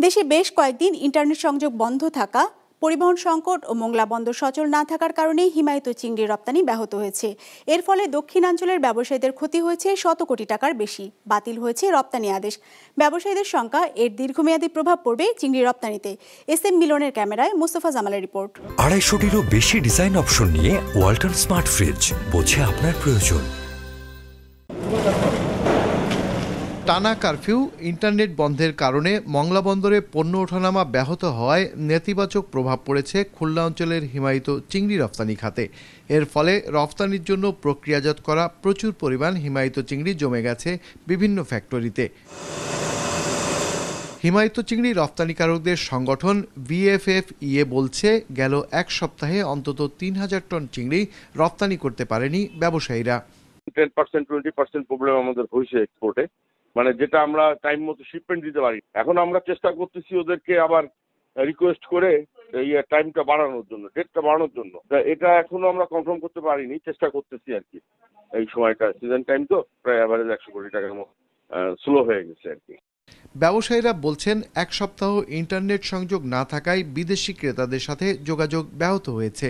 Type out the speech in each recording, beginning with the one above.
দেশে বেশ কয়েকদিন ইন্টারনেট সংযোগ বন্ধ থাকা, পরিবহন সংকট ও মোংলা বন্দর সচল না থাকার কারণে হিমায়িত চিংড়ি রপ্তানি ব্যাহত হয়েছে। এর ফলে দক্ষিণাঞ্চলের ব্যবসায়ীদের ক্ষতি হয়েছে শত কোটি টাকার বেশি। বাতিল হয়েছে রপ্তানি আদেশ। ব্যবসায়ীদের শঙ্কা, এর দীর্ঘমেয়াদী প্রভাব পড়বে চিংড়ি রপ্তানিতে। SM মিলনের ক্যামেরায় মোস্তফা জামালের রিপোর্ট। 250টিরও বেশি ডিজাইন অপশন নিয়ে ওয়ালটন স্মার্ট ফ্রিজ, বোঝে আপনার প্রয়োজন। টানা কারফিউ, ইন্টারনেট বন্ধের কারণে মংলা বন্দরে পণ্য ওঠানামা ব্যাহত হওয়ায় নেতিবাচক প্রভাব পড়েছে খুলনা অঞ্চলের হিমায়িত চিংড়ি রপ্তানি খাতে। এর ফলে রপ্তানির জন্য প্রক্রিয়াজাত করা প্রচুর পরিমাণ হিমায়িত চিংড়ি জমে গেছে বিভিন্ন ফ্যাক্টরিতে। হিমায়িত চিংড়ি রপ্তানিকারকদের সংগঠন VFFEA বলছে, গেল এক সপ্তাহে অন্তত 3000 টন চিংড়ি রপ্তানি করতে পারেনি ব্যবসায়ীরা। 10% প্রবলেম আমাদের হয়েছে এক্সপোর্টে, মানে যেটা আমরা টাইম মতো শিপমেন্ট দিতে পারি। এখন আমরা চেষ্টা করতেছি ওদেরকে আবার রিকোয়েস্ট করে এই টাইমটা বাড়ানোর জন্য, ডেটটা বাড়ানোর জন্য। এটা এখনো আমরা কনফার্ম করতে পারিনি, চেষ্টা করতেছি আর কি। এই সময়টা সিজন টাইম তো প্রায় অ্যাভারেজ 100 কোটি টাকার মতো স্লো হয়ে গেছে আর কি। ব্যবসায়ীরা বলছেন, এক সপ্তাহ ইন্টারনেট সংযোগ না থাকায় বিদেশি ক্রেতাদের সাথে যোগাযোগ ব্যাহত হয়েছে।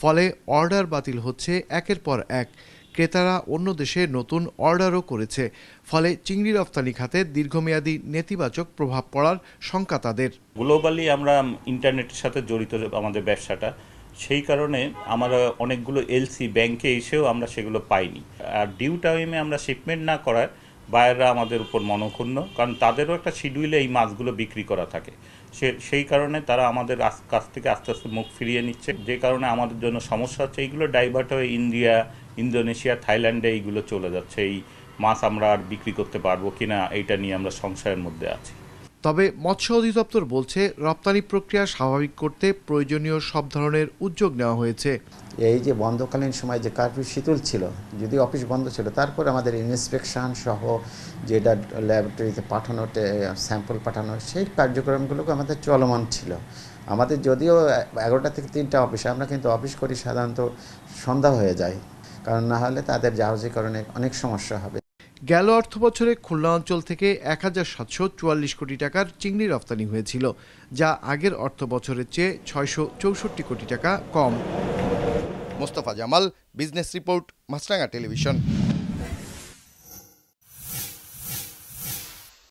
ফলে অর্ডার বাতিল হচ্ছে একের পর এক। ক্রেতারা অন্য দেশে নতুন অর্ডারও করেছে। ফলে চিংড়ি রপ্তানি খাতে দীর্ঘমেয়াদী নেতিবাচক প্রভাব পড়ার শঙ্কা তাদের। গ্লোবালি আমরা ইন্টারনেটের সাথে জড়িত আমাদের ব্যবসাটা, সেই কারণে আমরা অনেকগুলো LC ব্যাংকে এসেও আমরা সেগুলো পাইনি। আর ডিউ টাইমে আমরা শিপমেন্ট না করায় বায়াররা আমাদের উপর মনক্ষুণ্ণ, কারণ তাদেরও একটা শিডিউলে এই মাছগুলো বিক্রি করা থাকে। সেই কারণে তারা আমাদের কাছ থেকে আস্তে আস্তে মুখ ফিরিয়ে নিচ্ছে, যে কারণে আমাদের জন্য সমস্যা হচ্ছে। এইগুলো ডাইভার্ট হয়ে ইন্ডিয়া, ইন্দোনেশিয়া, থাইল্যান্ডে এইগুলো চলে যাচ্ছে। এই মাছ আমরা আর বিক্রি করতে পারবো কিনা এইটা নিয়ে আমরা সংশয়ের মধ্যে আছি। তবে মৎস্য অধিদপ্তর বলছে, রপ্তানি প্রক্রিয়া স্বাভাবিক করতে প্রয়োজনীয় সব ধরনের উদ্যোগ নেওয়া হয়েছে। এই যে বন্ধকালীন সময় যে কারফিউ শিথিল ছিল, যদি অফিস বন্ধ ছিল, তারপর আমাদের ইন্সপেকশন সহ যেটা ল্যাবরেটরিতে পাঠানো, স্যাম্পল পাঠানো, সেই কার্যক্রমগুলোকে আমাদের চলমান ছিল। আমাদের যদিও 11টা থেকে 3টা অফিসে, আমরা কিন্তু অফিস করি সাধারণত সন্ধ্যা হয়ে যায়, কারণ না হলে তাদের জাহাজীকরণে অনেক সমস্যা হবে। গেল অর্থ বছরে খুলনা অঞ্চল থেকে 1744 কোটি টাকার চিংড়ি রপ্তানি হয়েছিল, যা আগের অর্থ বছরের চেয়ে 664 কোটি টাকা কম। মোস্তফা জামাল, বিজনেস রিপোর্ট, মাছরাঙা টেলিভিশন।